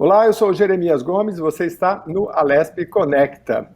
Olá, eu sou o Jeremias Gomes e você está no Alesp Conecta.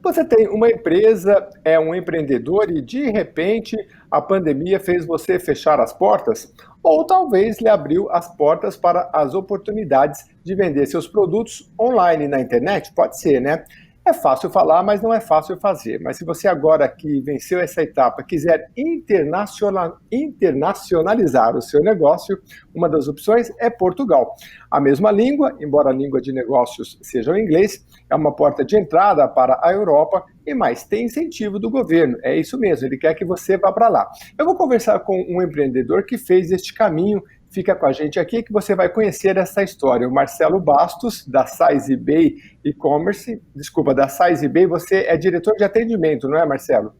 Você tem uma empresa, é um empreendedor e de repente a pandemia fez você fechar as portas? Ou talvez lhe abriu as portas para as oportunidades de vender seus produtos online na internet? Pode ser, né? É fácil falar, mas não é fácil fazer. Mas se você agora que venceu essa etapa quiser internacionalizar o seu negócio, uma das opções é Portugal. A mesma língua, embora a língua de negócios seja o inglês, é uma porta de entrada para a Europa e mais, tem incentivo do governo. É isso mesmo, ele quer que você vá para lá. Eu vou conversar com um empreendedor que fez este caminho. Fica com a gente aqui que você vai conhecer essa história. O Marcelo Bastos, da Size Bay E-Commerce, desculpa, da Size Bay, você é diretor de atendimento, não é, Marcelo?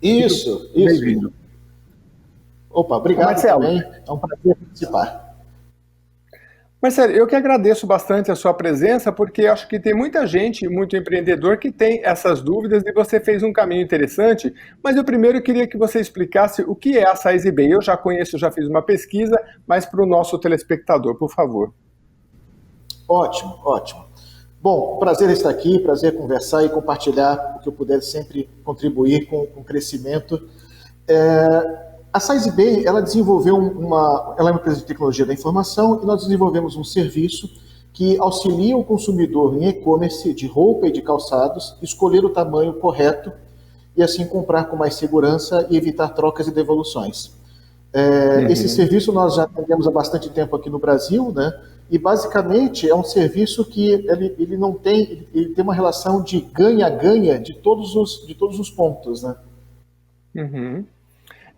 Isso. Bem-vindo. Opa, obrigado, Marcelo. Também. É um prazer participar. Marcelo, eu que agradeço bastante a sua presença, porque acho que tem muita gente, muito empreendedor, que tem essas dúvidas e você fez um caminho interessante, mas eu primeiro queria que você explicasse o que é a Size Bay. Eu já conheço, já fiz uma pesquisa, mas para o nosso telespectador, por favor. Ótimo. Bom, prazer estar aqui, prazer conversar e compartilhar o que eu puder sempre contribuir com o crescimento. A Size Bay, ela é uma empresa de tecnologia da informação e nós desenvolvemos um serviço que auxilia o consumidor em e-commerce de roupa e de calçados, escolher o tamanho correto e assim comprar com mais segurança e evitar trocas e devoluções. Esse serviço nós já atendemos há bastante tempo aqui no Brasil, né? E basicamente é um serviço que ele não tem, ele tem uma relação de ganha-ganha de todos os pontos, né? Uhum.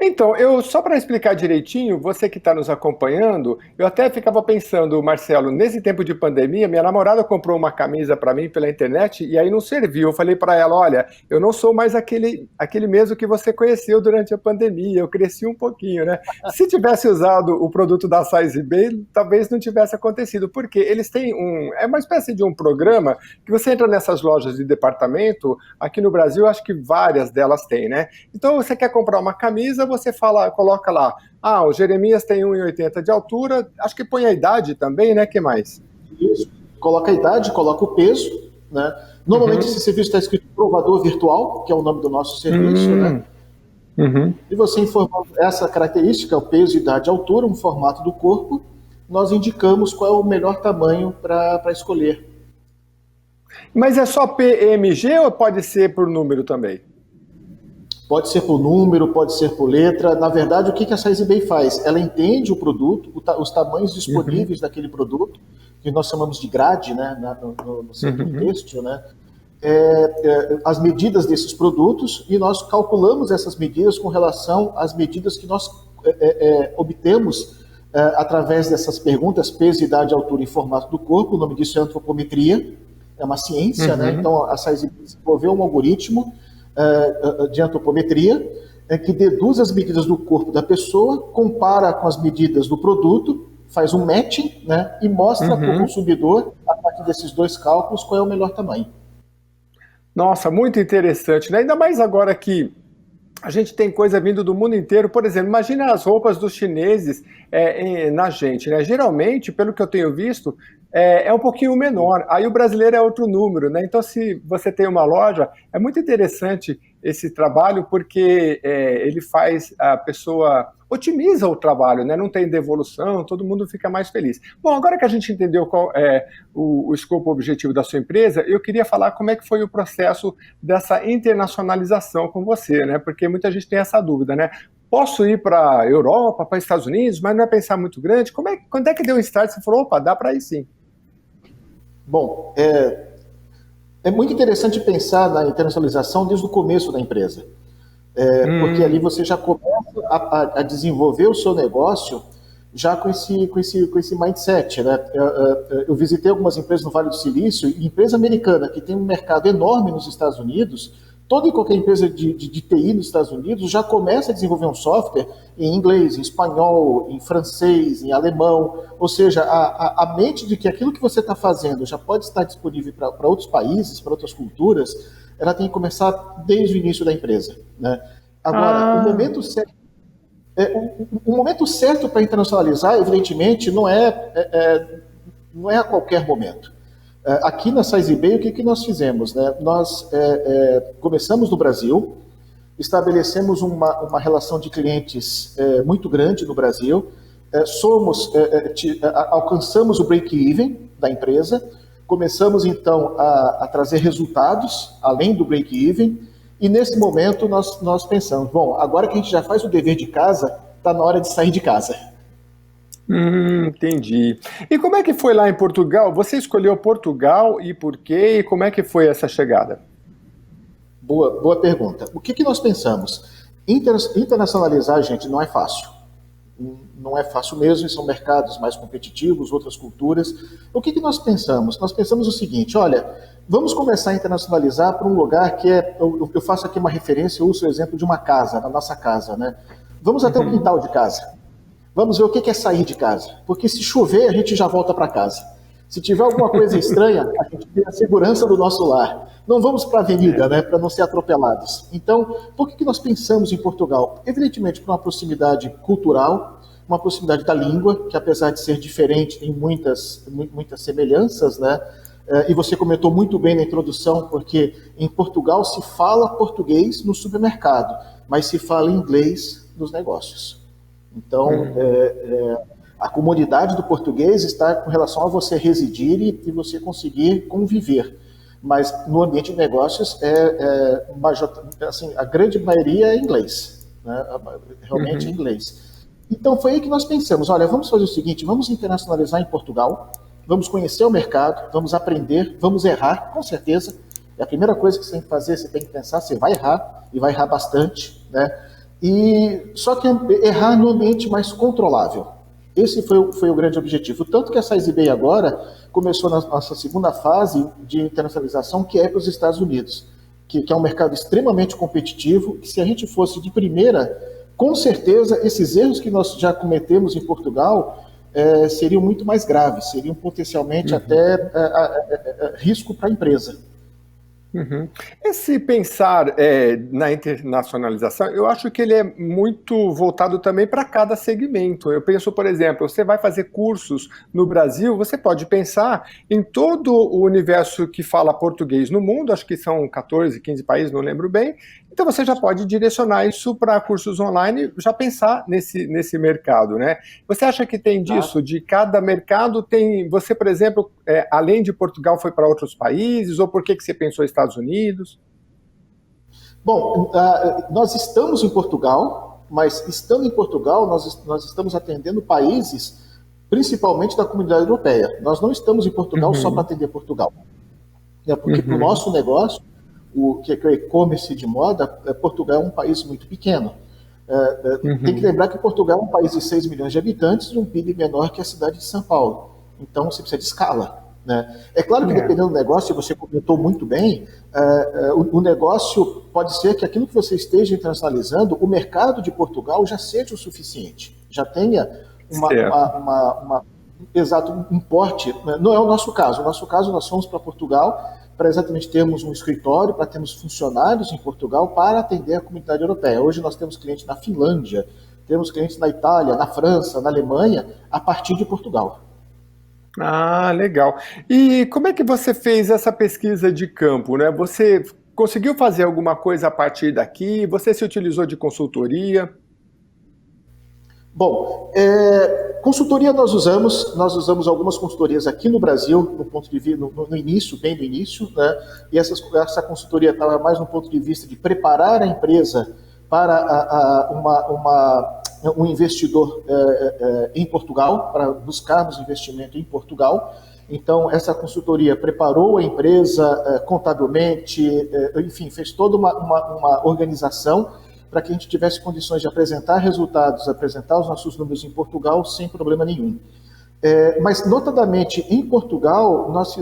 Então, só para explicar direitinho, você que está nos acompanhando, eu até ficava pensando, Marcelo, nesse tempo de pandemia, minha namorada comprou uma camisa para mim pela internet e aí não serviu. Eu falei para ela, olha, eu não sou mais aquele mesmo que você conheceu durante a pandemia, eu cresci um pouquinho, né? Se tivesse usado o produto da Size Bay, talvez não tivesse acontecido, porque eles têm é uma espécie de um programa que você entra nessas lojas de departamento, aqui no Brasil acho que várias delas têm, né? Então você quer comprar uma camisa, você coloca lá, o Jeremias tem 1,80 de altura, acho que põe a idade também, né? Que mais? Isso. Coloca a idade, coloca o peso, né? Normalmente esse serviço está escrito provador virtual, que é o nome do nosso serviço, né? E você informando essa característica, o peso, idade, altura, um formato do corpo, nós indicamos qual é o melhor tamanho para escolher. Mas é só PMG ou pode ser por número também? Pode ser por número, pode ser por letra. Na verdade, o que a Size Bay faz? Ela entende o produto, os tamanhos disponíveis daquele produto, que nós chamamos de grade, né, no setor têxtil, né? As medidas desses produtos, e nós calculamos essas medidas com relação às medidas que nós obtemos através dessas perguntas, peso, idade, altura e formato do corpo. O nome disso é antropometria, é uma ciência, né? Então a Size Bay desenvolveu um algoritmo de antropometria, que deduz as medidas do corpo da pessoa, compara com as medidas do produto, faz um matching, né, e mostra para o consumidor, a partir desses dois cálculos, qual é o melhor tamanho. Nossa, muito interessante, né? Ainda mais agora que a gente tem coisa vindo do mundo inteiro. Por exemplo, imagina as roupas dos chineses na gente, né? Geralmente, pelo que eu tenho visto, é um pouquinho menor. Aí o brasileiro é outro número, né? Então, se você tem uma loja, é muito interessante esse trabalho, porque ele faz a pessoa otimiza o trabalho, né? Não tem devolução, todo mundo fica mais feliz. Bom, agora que a gente entendeu qual é o escopo objetivo da sua empresa, eu queria falar como é que foi o processo dessa internacionalização com você, né? Porque muita gente tem essa dúvida, né? Posso ir para a Europa, para os Estados Unidos, mas não é pensar muito grande? Quando é que deu um start? Você falou, opa, dá para ir sim. Bom, é muito interessante pensar na internacionalização desde o começo da empresa. Porque ali você já começa a desenvolver o seu negócio já com esse mindset, né? Eu visitei algumas empresas no Vale do Silício, e empresa americana que tem um mercado enorme nos Estados Unidos, toda e qualquer empresa de TI nos Estados Unidos já começa a desenvolver um software em inglês, em espanhol, em francês, em alemão, ou seja, a mente de que aquilo que você está fazendo já pode estar disponível para outros países, para outras culturas, ela tem que começar desde o início da empresa, né? Agora, o momento certo para internacionalizar, evidentemente, não é não é a qualquer momento. Aqui na SizeeBay, o que nós fizemos? Né? Nós começamos no Brasil, estabelecemos uma relação de clientes muito grande no Brasil, alcançamos o break-even da empresa, começamos então a trazer resultados além do break-even, e nesse momento nós pensamos, bom, agora que a gente já faz o dever de casa, está na hora de sair de casa. Entendi. E como é que foi lá em Portugal? Você escolheu Portugal e por quê? E como é que foi essa chegada? Boa pergunta. O que nós pensamos? Internacionalizar, gente, não é fácil. Não é fácil mesmo, são mercados mais competitivos, outras culturas. O que nós pensamos? Nós pensamos o seguinte, olha, vamos começar a internacionalizar para um lugar que eu faço aqui uma referência, eu uso o exemplo de uma casa, da nossa casa, né? Vamos até o quintal de casa. Vamos ver o que é sair de casa. Porque se chover, a gente já volta para casa. Se tiver alguma coisa estranha, a gente tem a segurança do nosso lar. Não vamos para a avenida, né, para não ser atropelados. Então, por que nós pensamos em Portugal? Evidentemente, por uma proximidade cultural, uma proximidade da língua, que apesar de ser diferente, tem muitas semelhanças, né? E você comentou muito bem na introdução, porque em Portugal se fala português no supermercado, mas se fala inglês nos negócios. Então, a comunidade do português está com relação a você residir e você conseguir conviver. Mas no ambiente de negócios, assim, a grande maioria é inglês, né? Realmente é inglês. Então foi aí que nós pensamos, olha, vamos fazer o seguinte, vamos internacionalizar em Portugal, vamos conhecer o mercado, vamos aprender, vamos errar, com certeza. É a primeira coisa que você tem que fazer, você tem que pensar, você vai errar, e vai errar bastante, né? Só que errar no ambiente mais controlável. Esse foi o grande objetivo. Tanto que a SizeeBay agora começou na nossa segunda fase de internacionalização, que é para os Estados Unidos, que é um mercado extremamente competitivo, que se a gente fosse de primeira, com certeza esses erros que nós já cometemos em Portugal seriam muito mais graves, seriam potencialmente até risco para a empresa. Esse pensar na internacionalização, eu acho que ele é muito voltado também para cada segmento. Eu penso, por exemplo, você vai fazer cursos no Brasil, você pode pensar em todo o universo que fala português no mundo, acho que são 14, 15 países, não lembro bem, então você já pode direcionar isso para cursos online, já pensar nesse mercado, né? Você acha que tem disso, de cada mercado tem, você, por exemplo, além de Portugal, foi para outros países, ou por que você pensou em Estados Unidos? Bom, nós estamos em Portugal, mas estando em Portugal, nós estamos atendendo países, principalmente da comunidade europeia. Nós não estamos em Portugal só para atender Portugal. Porque para o nosso negócio, que é o e-commerce de moda, Portugal é um país muito pequeno. Tem que lembrar que Portugal é um país de 6 milhões de habitantes e um PIB menor que a cidade de São Paulo. Então, você precisa de escala. Né? É claro que dependendo do negócio, você comentou muito bem, o negócio pode ser que aquilo que você esteja internacionalizando, o mercado de Portugal já seja o suficiente, já tenha um porte. Não é o nosso caso. O nosso caso, nós fomos para Portugal para exatamente termos um escritório, para termos funcionários em Portugal para atender a comunidade europeia. Hoje nós temos clientes na Finlândia, temos clientes na Itália, na França, na Alemanha, a partir de Portugal. Ah, legal. E como é que você fez essa pesquisa de campo, né? Você conseguiu fazer alguma coisa a partir daqui? Você se utilizou de consultoria? Bom, consultoria nós usamos algumas consultorias aqui no Brasil, no ponto de vista, no início, bem no início, né? E essa consultoria estava mais no ponto de vista de preparar a empresa para um investidor em Portugal, para buscarmos investimento em Portugal. Então, essa consultoria preparou a empresa contabilmente, enfim, fez toda uma organização para que a gente tivesse condições de apresentar resultados, apresentar os nossos números em Portugal sem problema nenhum. Mas, notadamente, em Portugal, nós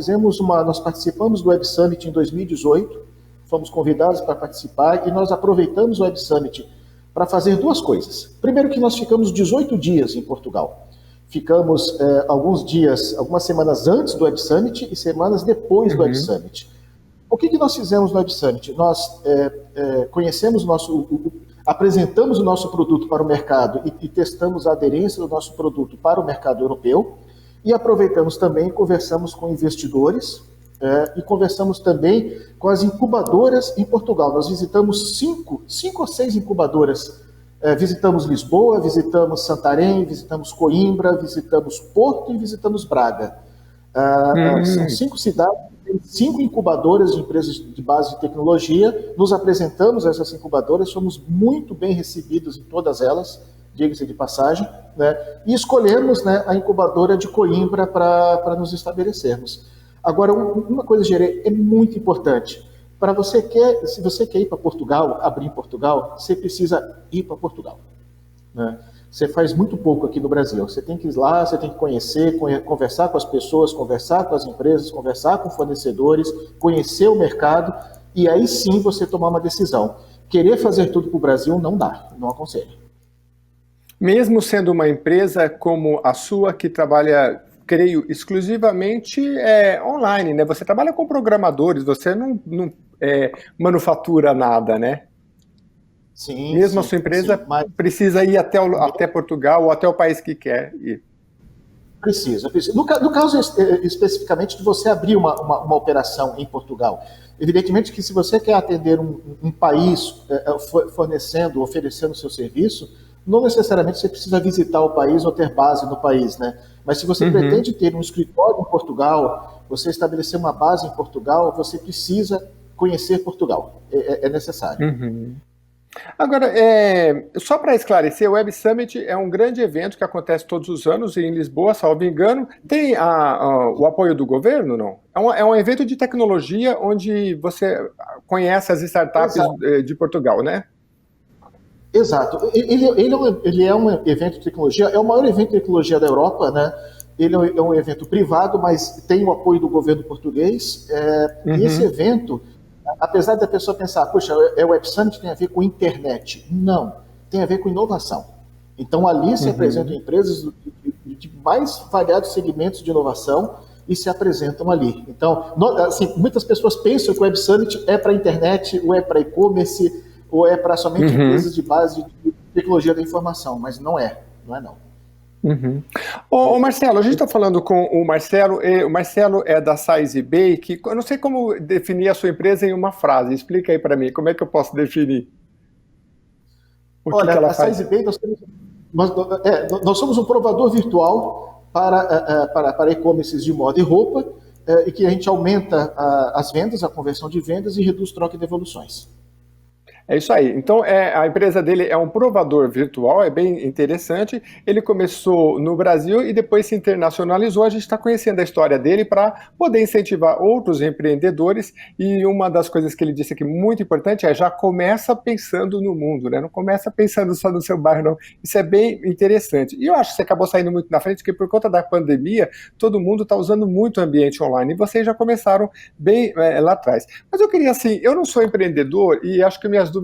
participamos do Web Summit em 2018, fomos convidados para participar e nós aproveitamos o Web Summit para fazer duas coisas. Primeiro que nós ficamos 18 dias em Portugal. Ficamos algumas semanas antes do Web Summit e semanas depois do Web Summit. O que nós fizemos no Web Summit? Nós apresentamos o nosso produto para o mercado e testamos a aderência do nosso produto para o mercado europeu. E aproveitamos também e conversamos com investidores e conversamos também com as incubadoras em Portugal. Nós visitamos cinco ou seis incubadoras. Visitamos Lisboa, visitamos Santarém, visitamos Coimbra, visitamos Porto e visitamos Braga. São 5 cidades, tem 5 incubadoras de empresas de base de tecnologia. Nos apresentamos a essas incubadoras, fomos muito bem recebidos em todas elas, diga-se de passagem, né? E escolhemos, né, a incubadora de Coimbra para nos estabelecermos. Agora, uma coisa, Gerê, é muito importante. Se você quer ir para Portugal, abrir em Portugal, você precisa ir para Portugal, né? Você faz muito pouco aqui no Brasil. Você tem que ir lá, você tem que conhecer, conversar com as pessoas, conversar com as empresas, conversar com fornecedores, conhecer o mercado, e aí sim você tomar uma decisão. Querer fazer tudo para o Brasil não dá, não aconselho. Mesmo sendo uma empresa como a sua, que trabalha, creio, exclusivamente online, né? Você trabalha com programadores, você não manufatura nada, né? Sim, mesmo a sua empresa precisa ir até Portugal ou até o país que quer ir. Precisa. No caso especificamente de você abrir uma operação em Portugal. Evidentemente que se você quer atender um país fornecendo, oferecendo seu serviço, não necessariamente você precisa visitar o país ou ter base no país, né? Mas se você pretende ter um escritório em Portugal, você estabelecer uma base em Portugal, você precisa conhecer Portugal. É necessário. Agora, só para esclarecer, o Web Summit é um grande evento que acontece todos os anos em Lisboa, salvo engano. Tem o apoio do governo, não? É um evento de tecnologia onde você conhece as startups de Portugal, né? Exato. Ele é um evento de tecnologia, é o maior evento de tecnologia da Europa, né? Ele é um evento privado, mas tem o apoio do governo português. E esse evento, apesar da pessoa pensar, poxa, o Web Summit tem a ver com internet. Não, tem a ver com inovação. Então, ali se apresentam empresas de mais variados segmentos de inovação e se apresentam ali. Então, assim, muitas pessoas pensam que o Web Summit é para internet, ou é para e-commerce, ou é para somente empresas de base de tecnologia da informação, mas não é não. Ô Marcelo, a gente está falando com o Marcelo é da SizeBay, que eu não sei como definir a sua empresa em uma frase, explica aí para mim, como é que eu posso definir? Olha, a SizeBay, nós somos um provador virtual para e-commerces de moda e roupa, e que a gente aumenta as vendas, a conversão de vendas e reduz troca e devoluções. É isso aí. Então, a empresa dele é um provador virtual, é bem interessante. Ele começou no Brasil e depois se internacionalizou. A gente está conhecendo a história dele para poder incentivar outros empreendedores. E uma das coisas que ele disse aqui muito importante já começa pensando no mundo, né? Não começa pensando só no seu bairro, não. Isso é bem interessante. E eu acho que você acabou saindo muito na frente, porque por conta da pandemia, todo mundo está usando muito o ambiente online. E vocês já começaram bem lá atrás. Mas eu queria, assim, eu não sou empreendedor e acho que minhas dúvidas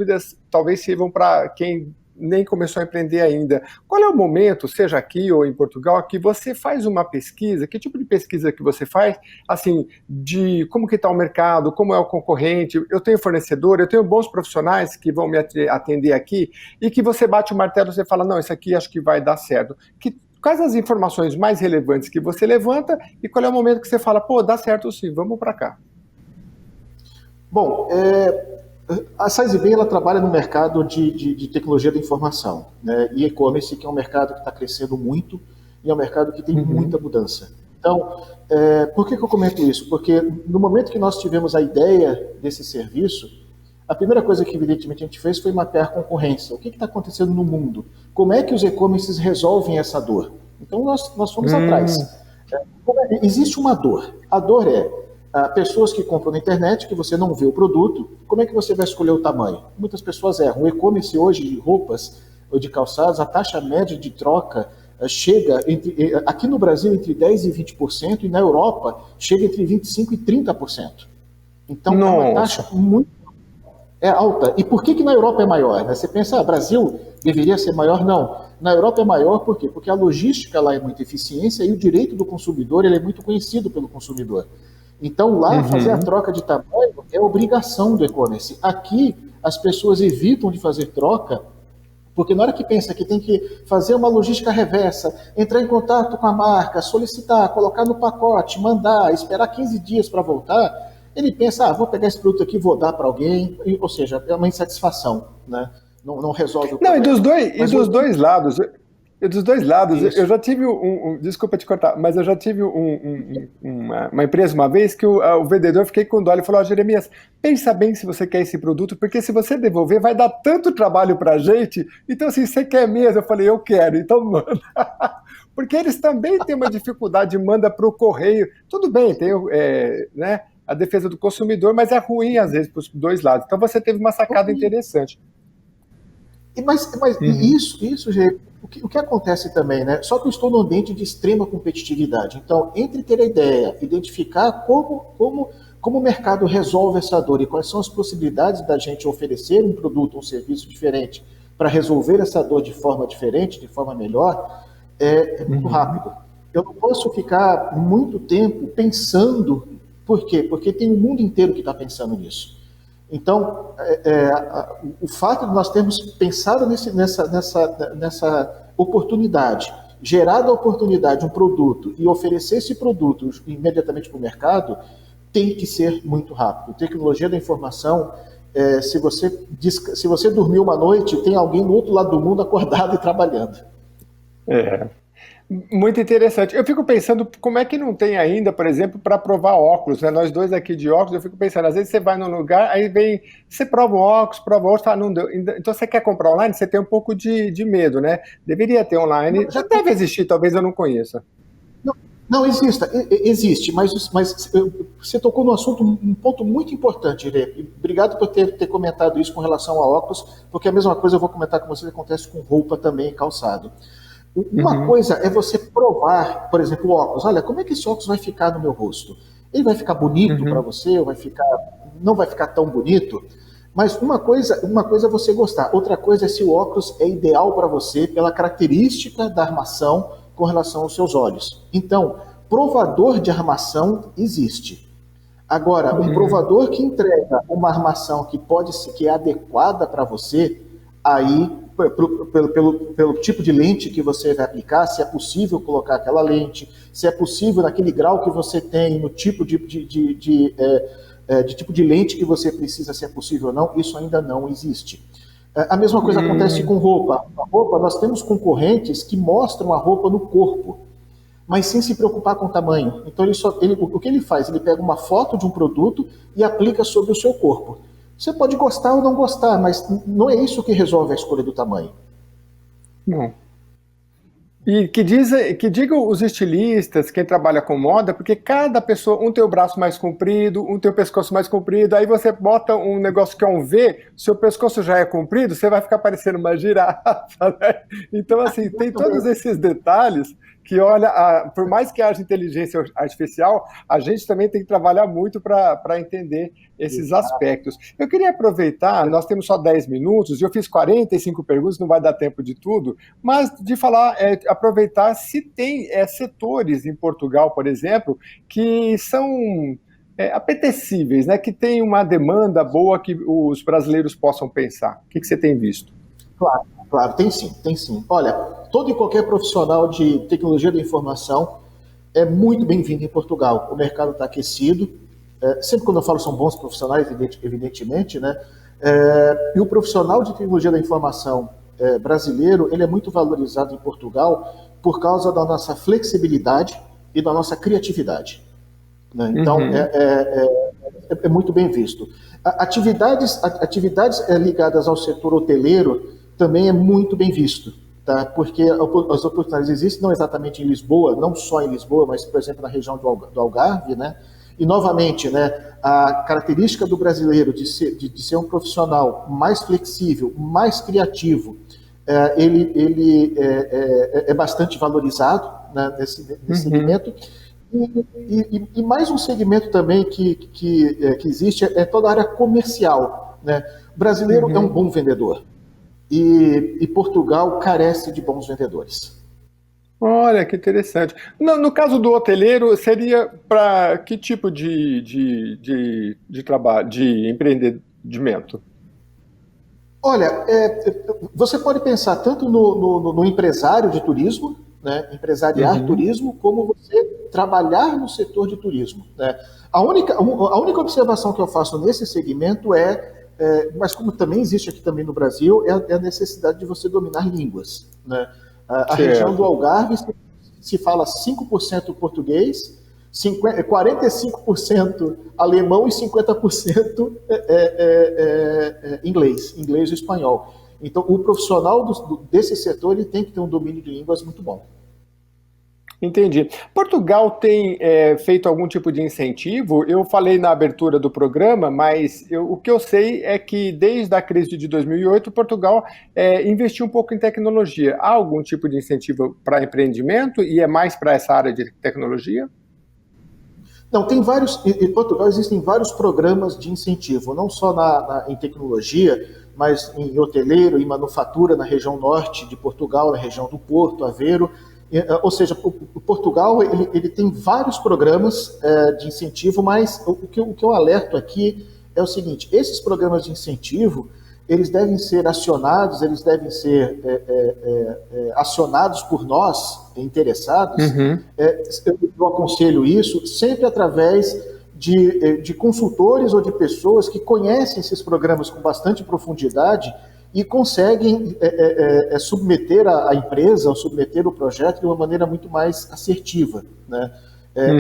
talvez sirvam para quem nem começou a empreender ainda. Qual é o momento, seja aqui ou em Portugal, que você faz uma pesquisa? Que tipo de pesquisa que você faz? Assim, de como que está o mercado, como é o concorrente, eu tenho fornecedor, eu tenho bons profissionais que vão me atender aqui, e que você bate o martelo e você fala, não, isso aqui acho que vai dar certo. Quais as informações mais relevantes que você levanta e qual é o momento que você fala, pô, dá certo sim, vamos para cá? Bom, a SizeBay ela trabalha no mercado de tecnologia da informação, né, e e-commerce, que é um mercado que está crescendo muito e é um mercado que tem muita mudança. Então, por que eu comento isso? Porque no momento que nós tivemos a ideia desse serviço, a primeira coisa que evidentemente a gente fez foi mapear a concorrência. O que está acontecendo no mundo? Como é que os e-commerces resolvem essa dor? Então nós fomos atrás. Existe uma dor. A dor é pessoas que compram na internet, que você não vê o produto, como é que você vai escolher o tamanho? Muitas pessoas erram. O e-commerce hoje de roupas ou de calçados, a taxa média de troca chega, aqui no Brasil, entre 10% e 20%, e na Europa chega entre 25% e 30%. Então, é uma taxa muito alta. E por que na Europa é maior? Você pensa, Brasil deveria ser maior? Não. Na Europa é maior por quê? Porque a logística lá é muito eficiente e o direito do consumidor ele é muito conhecido pelo consumidor. Então, lá, fazer a troca de tamanho é obrigação do e-commerce. Aqui, as pessoas evitam de fazer troca Porque na hora que pensa que tem que fazer uma logística reversa, entrar em contato com a marca, solicitar, colocar no pacote, mandar, esperar 15 dias para voltar, ele pensa, vou pegar esse produto aqui, vou dar para alguém, ou seja, é uma insatisfação, né? Não resolve o problema. Não, dos dois lados. E dos dois lados, Isso. eu já tive desculpa te cortar, mas eu já tive uma empresa uma vez que o vendedor, fiquei com dó, ele falou, Jeremias, pensa bem se você quer esse produto, porque se você devolver vai dar tanto trabalho pra gente, então assim, você quer mesmo? Eu falei, eu quero, então manda. Porque eles também têm uma dificuldade, manda pro correio, tudo bem, tem né, a defesa do consumidor, mas é ruim às vezes pros dois lados, então você teve uma sacada interessante. Mas isso, Gê, o que acontece também, né? Só que eu estou num ambiente de extrema competitividade. Então, entre ter a ideia, identificar como o mercado resolve essa dor e quais são as possibilidades da gente oferecer um produto ou um serviço diferente para resolver essa dor de forma diferente, de forma melhor, é muito rápido. Eu não posso ficar muito tempo pensando. Por quê? Porque tem o mundo inteiro que está pensando nisso. Então, o fato de nós termos pensado nessa oportunidade, gerado a oportunidade, um produto, e oferecer esse produto imediatamente para o mercado, tem que ser muito rápido. Tecnologia da informação, se você dormiu uma noite, tem alguém do outro lado do mundo acordado e trabalhando. Muito interessante. Eu fico pensando como é que não tem ainda, por exemplo, para provar óculos, né? Nós dois aqui de óculos, eu fico pensando, às vezes você vai num lugar, aí vem, você prova um óculos, prova outro, não deu. Então você quer comprar online, você tem um pouco de medo, né? Deveria ter online, já deve existir, talvez eu não conheça. Não, existe, mas você tocou no assunto, um ponto muito importante, Irê. Obrigado por ter comentado isso com relação a óculos, porque a mesma coisa eu vou comentar com você que acontece com roupa também, calçado. Uma coisa é você provar, por exemplo, o óculos. Olha, como é que esse óculos vai ficar no meu rosto? Ele vai ficar bonito para você, ou não vai ficar tão bonito? Mas uma coisa é você gostar, outra coisa é se o óculos é ideal para você pela característica da armação com relação aos seus olhos. Então, provador de armação existe. Agora, um provador que entrega uma armação que é adequada para você, aí pelo tipo de lente que você vai aplicar, se é possível colocar aquela lente, se é possível naquele grau que você tem, no tipo de tipo de lente que você precisa, se é possível ou não, isso ainda não existe. A mesma coisa acontece com roupa. A roupa, nós temos concorrentes que mostram a roupa no corpo, mas sem se preocupar com o tamanho. Então, o que ele faz? Ele pega uma foto de um produto e aplica sobre o seu corpo. Você pode gostar ou não gostar, mas não é isso que resolve a escolha do tamanho. Não. E que digam os estilistas, quem trabalha com moda, porque cada pessoa, um tem o braço mais comprido, um tem o pescoço mais comprido, aí você bota um negócio que é um V, seu pescoço já é comprido, você vai ficar parecendo uma girafa, né? Então, assim, tem todos esses detalhes que, olha, por mais que haja inteligência artificial, a gente também tem que trabalhar muito para entender esses aspectos. Eu queria aproveitar, nós temos só 10 minutos, eu fiz 45 perguntas, não vai dar tempo de tudo, mas de falar, aproveitar se tem setores em Portugal, por exemplo, que são apetecíveis, né, que tem uma demanda boa que os brasileiros possam pensar. O que você tem visto? Claro, tem sim. Olha, todo e qualquer profissional de tecnologia da informação é muito bem-vindo em Portugal. O mercado está aquecido. Sempre quando eu falo são bons profissionais, evidentemente, né? E o profissional de tecnologia da informação brasileiro, ele é muito valorizado em Portugal por causa da nossa flexibilidade e da nossa criatividade, né? Então, é muito bem visto. Atividades ligadas ao setor hoteleiro também é muito bem visto, tá? Porque as oportunidades existem não exatamente em Lisboa, não só em Lisboa, mas, por exemplo, na região do Algarve, né? E, novamente, né, a característica do brasileiro de ser um profissional mais flexível, mais criativo, ele é bastante valorizado, né, nesse segmento. E mais um segmento também que existe é toda a área comercial, né? O brasileiro é um bom vendedor. E Portugal carece de bons vendedores. Olha, que interessante. No caso do hoteleiro, seria para que tipo de trabalho, de empreendimento? Olha, você pode pensar tanto no empresário de turismo, né, empresariar Uhum. turismo, como você trabalhar no setor de turismo. Né? A única observação que eu faço nesse segmento mas como também existe aqui também no Brasil, é a necessidade de você dominar línguas. Né? A região do Certo. Algarve se fala 5% português, 45% alemão e 50% inglês e espanhol. Então, o profissional desse setor ele tem que ter um domínio de línguas muito bom. Entendi. Portugal tem feito algum tipo de incentivo? Eu falei na abertura do programa, mas o que eu sei é que desde a crise de 2008, Portugal investiu um pouco em tecnologia. Há algum tipo de incentivo para empreendimento e é mais para essa área de tecnologia? Não, tem vários. Em Portugal existem vários programas de incentivo, não só em tecnologia, mas em hoteleiro, em manufatura na região norte de Portugal, na região do Porto, Aveiro. Ou seja, o Portugal ele tem vários programas de incentivo, mas o que eu alerto aqui é o seguinte: esses programas de incentivo eles devem ser acionados, eles devem ser acionados por nós, interessados. Uhum. Eu aconselho isso sempre através de consultores ou de pessoas que conhecem esses programas com bastante profundidade e conseguem submeter a empresa, ou submeter o projeto de uma maneira muito mais assertiva. Né?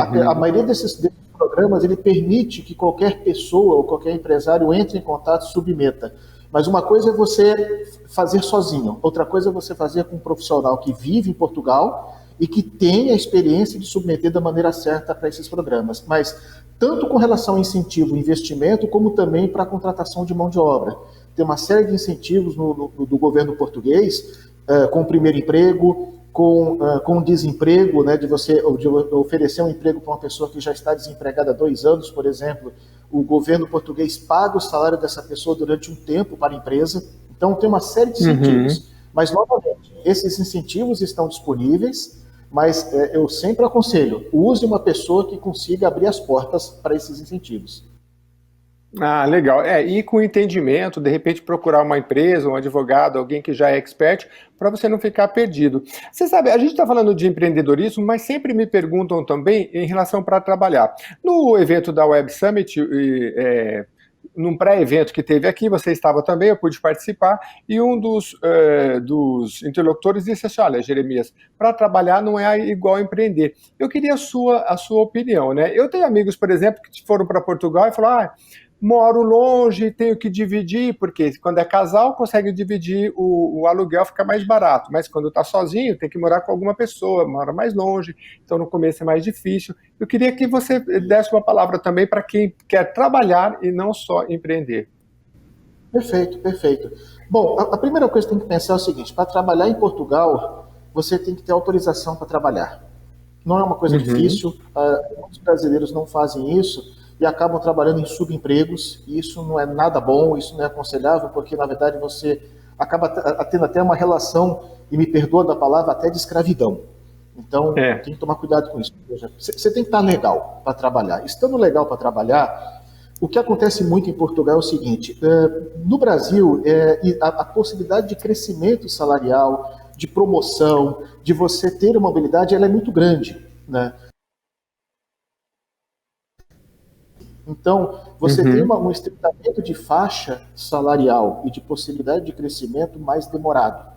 A Uhum. maioria desses programas ele permite que qualquer pessoa ou qualquer empresário entre em contato e submeta. Mas uma coisa é você fazer sozinho, outra coisa é você fazer com um profissional que vive em Portugal e que tem a experiência de submeter da maneira certa para esses programas. Mas tanto com relação ao incentivo, investimento, como também para a contratação de mão de obra. Tem uma série de incentivos do governo português, com o primeiro emprego, com desemprego, né, de oferecer um emprego para uma pessoa que já está desempregada há 2 anos, por exemplo. O governo português paga o salário dessa pessoa durante um tempo para a empresa. Então, tem uma série de Uhum. incentivos. Mas, novamente, esses incentivos estão disponíveis, mas eu sempre aconselho, use uma pessoa que consiga abrir as portas para esses incentivos. Ah, legal. E com entendimento, de repente procurar uma empresa, um advogado, alguém que já é expert, para você não ficar perdido. Você sabe, a gente está falando de empreendedorismo, mas sempre me perguntam também em relação para trabalhar. No evento da Web Summit, num pré-evento que teve aqui, você estava também, eu pude participar, e um dos interlocutores disse assim: olha, Jeremias, para trabalhar não é igual empreender. Eu queria a sua opinião, né? Eu tenho amigos, por exemplo, que foram para Portugal e falaram: moro longe, tenho que dividir, porque quando é casal consegue dividir o aluguel, fica mais barato, mas quando está sozinho tem que morar com alguma pessoa, mora mais longe, então no começo é mais difícil. Eu queria que você desse uma palavra também para quem quer trabalhar e não só empreender. Perfeito, perfeito. Bom, a primeira coisa que tem que pensar é o seguinte: para trabalhar em Portugal, você tem que ter autorização para trabalhar. Não é uma coisa Uhum. difícil, muitos brasileiros não fazem isso e acabam trabalhando em subempregos, e isso não é nada bom, isso não é aconselhável, porque na verdade você acaba tendo até uma relação, e me perdoa da palavra, até de escravidão. Então, É. tem que tomar cuidado com isso. Você tem que estar legal para trabalhar. Estando legal para trabalhar, o que acontece muito em Portugal é o seguinte: no Brasil, a possibilidade de crescimento salarial, de promoção, de você ter uma habilidade, ela é muito grande. Né? Então, você tem Uhum. um estreitamento de faixa salarial e de possibilidade de crescimento mais demorado.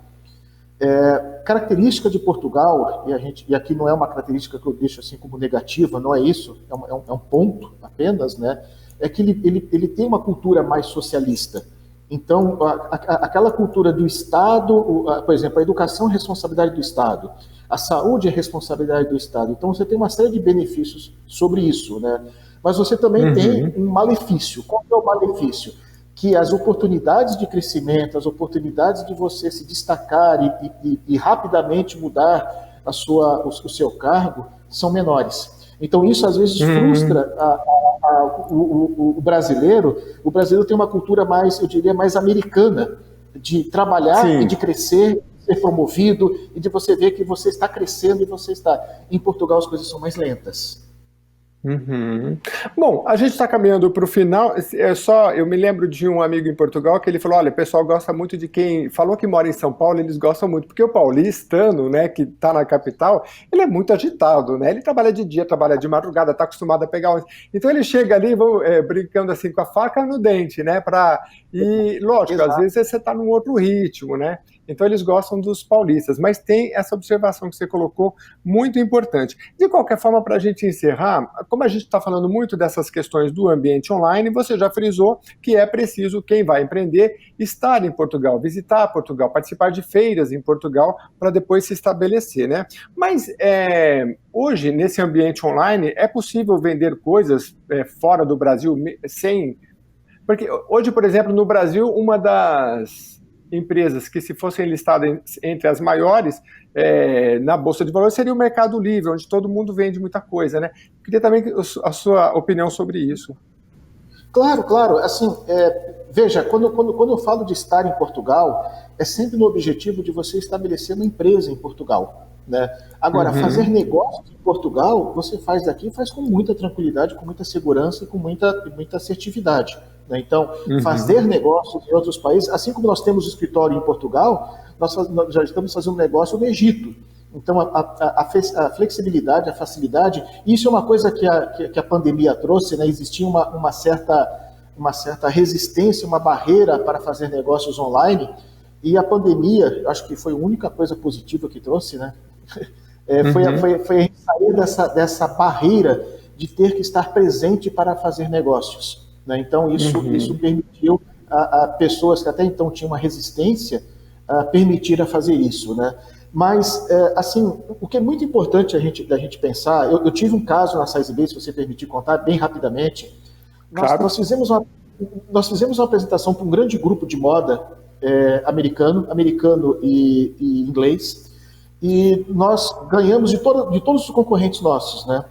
Característica de Portugal, e aqui não é uma característica que eu deixo assim como negativa, não é isso, é um ponto apenas, né? É que ele tem uma cultura mais socialista. Então, aquela cultura do Estado, por exemplo, a educação é responsabilidade do Estado, a saúde é responsabilidade do Estado. Então, você tem uma série de benefícios sobre isso, né? Mas você também tem Uhum. um malefício. Qual é o malefício? Que as oportunidades de crescimento, as oportunidades de você se destacar e rapidamente mudar o seu cargo são menores. Então, isso às vezes Uhum. frustra o brasileiro. O brasileiro tem uma cultura mais, eu diria, mais americana, de trabalhar e de Sim. crescer, ser promovido, e de você ver que você está crescendo e você está. Em Portugal, as coisas são mais lentas. Uhum. Bom, a gente está caminhando para o final. Eu me lembro de um amigo em Portugal que ele falou: olha, o pessoal gosta muito de quem falou que mora em São Paulo, eles gostam muito, porque o paulistano, né, que está na capital, ele é muito agitado, né? Ele trabalha de dia, trabalha de madrugada, está acostumado a pegar ônibus. Então ele chega ali, brincando assim com a faca no dente, né? E lógico, às Exato. vezes você está num outro ritmo, né? Então eles gostam dos paulistas, mas tem essa observação que você colocou muito importante. De qualquer forma, para a gente encerrar, como a gente está falando muito dessas questões do ambiente online, você já frisou que é preciso quem vai empreender estar em Portugal, visitar Portugal, participar de feiras em Portugal para depois se estabelecer, né? Mas hoje, nesse ambiente online, é possível vender coisas fora do Brasil sem... Porque hoje, por exemplo, no Brasil, uma das empresas que, se fossem listadas entre as maiores na Bolsa de Valores, seria o Mercado Livre, onde todo mundo vende muita coisa, né? Queria também a sua opinião sobre isso. Claro, claro. Assim, veja, quando eu falo de estar em Portugal, é sempre no objetivo de você estabelecer uma empresa em Portugal. Né? Agora, fazer Uhum, negócio em Portugal, você faz daqui, faz com muita tranquilidade, com muita segurança e com muita assertividade. Né? Então, fazer uhum. negócios em outros países, assim como nós temos escritório em Portugal, nós já estamos fazendo negócio no Egito. Então, a flexibilidade, a facilidade, isso é uma coisa que a pandemia trouxe, né? Existia uma certa resistência, uma barreira para fazer negócios online, e a pandemia, acho que foi a única coisa positiva que trouxe, né? Uhum, Foi a gente sair dessa barreira de ter que estar presente para fazer negócios. Né? Então, isso uhum. permitiu a pessoas que até então tinham uma resistência a permitir a fazer isso. Né? Mas, assim, o que é muito importante da gente pensar, eu tive um caso na SizeBay, se você permitir contar bem rapidamente. Nós, Claro. nós, fizemos, uma, nós fizemos uma apresentação para um grande grupo de moda americano e inglês, e nós ganhamos de todos os concorrentes nossos, né?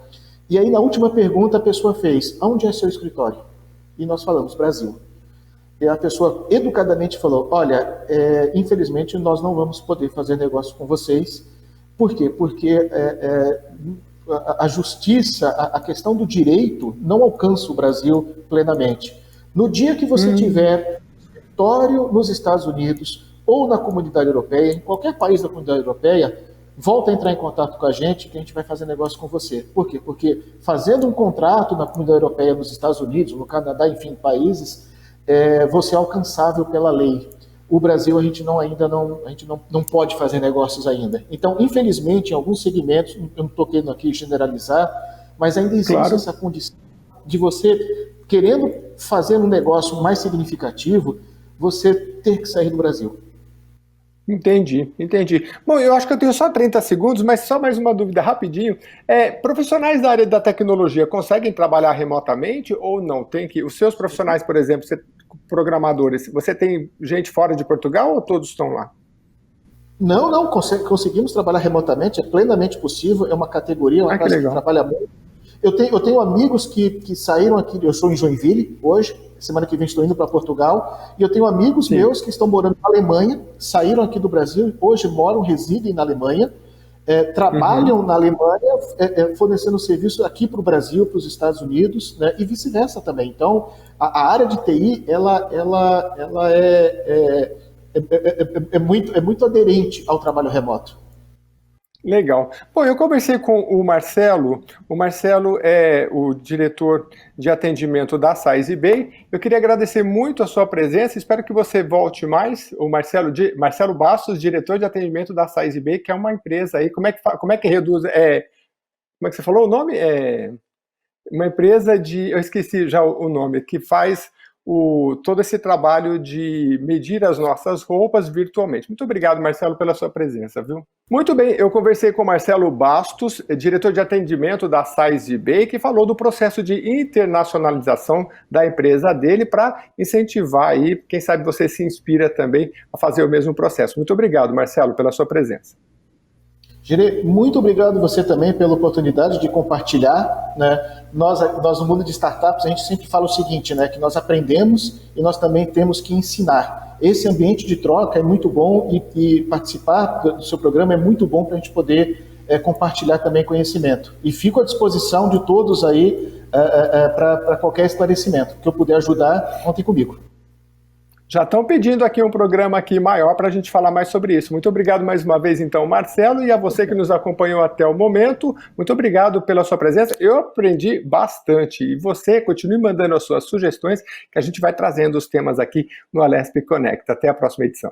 E aí, na última pergunta, a pessoa fez: onde é seu escritório? E nós falamos: Brasil. E a pessoa educadamente falou: olha, infelizmente nós não vamos poder fazer negócio com vocês. Por quê? Porque a justiça, a questão do direito não alcança o Brasil plenamente. No dia que você Hum, tiver escritório nos Estados Unidos ou na comunidade europeia, em qualquer país da comunidade europeia, volta a entrar em contato com a gente que a gente vai fazer negócio com você. Por quê? Porque fazendo um contrato na comunidade europeia, nos Estados Unidos, no Canadá, enfim, países, você é alcançável pela lei. O Brasil a gente não pode fazer negócios ainda. Então, infelizmente, em alguns segmentos, eu não estou querendo aqui generalizar, mas ainda existe claro. essa condição de você, querendo fazer um negócio mais significativo, você ter que sair do Brasil. Entendi, entendi. Bom, eu acho que eu tenho só 30 segundos, mas só mais uma dúvida rapidinho. Profissionais da área da tecnologia conseguem trabalhar remotamente ou não? Os seus profissionais, por exemplo, programadores, você tem gente fora de Portugal ou todos estão lá? Não, não, conseguimos trabalhar remotamente, é plenamente possível, é uma categoria, uma Ah, que classe que legal. trabalha muito. Eu tenho amigos que saíram aqui, eu estou em Joinville hoje, semana que vem estou indo para Portugal, e eu tenho amigos Sim. meus que estão morando na Alemanha, saíram aqui do Brasil, hoje moram, residem na Alemanha, Uhum. trabalham na Alemanha, fornecendo serviço aqui para o Brasil, para os Estados Unidos, né, e vice-versa também. Então, a área de TI, ela é muito aderente ao trabalho remoto. Legal. Bom, eu conversei com o Marcelo é o diretor de atendimento da SizeBay. Eu queria agradecer muito a sua presença, espero que você volte mais. O Marcelo Bastos, diretor de atendimento da SizeBay, que é uma empresa aí, como é que reduz, como é que você falou o nome? Uma empresa eu esqueci já o nome, que faz todo esse trabalho de medir as nossas roupas virtualmente. Muito obrigado, Marcelo, pela sua presença, viu? Muito bem, eu conversei com o Marcelo Bastos, diretor de atendimento da SizeBay, que falou do processo de internacionalização da empresa dele para incentivar aí, quem sabe você se inspira também a fazer o mesmo processo. Muito obrigado, Marcelo, pela sua presença. Gire, muito obrigado você também pela oportunidade de compartilhar. Né? Nós, no mundo de startups, a gente sempre fala o seguinte, né? Que nós aprendemos e nós também temos que ensinar. Esse ambiente de troca é muito bom e participar do seu programa é muito bom para a gente poder compartilhar também conhecimento. E fico à disposição de todos aí para qualquer esclarecimento. Que eu puder ajudar, contem comigo. Já estão pedindo aqui um programa aqui maior para a gente falar mais sobre isso. Muito obrigado mais uma vez, então, Marcelo, e a você que nos acompanhou até o momento. Muito obrigado pela sua presença. Eu aprendi bastante. E você, continue mandando as suas sugestões, que a gente vai trazendo os temas aqui no Alesp Conecta. Até a próxima edição.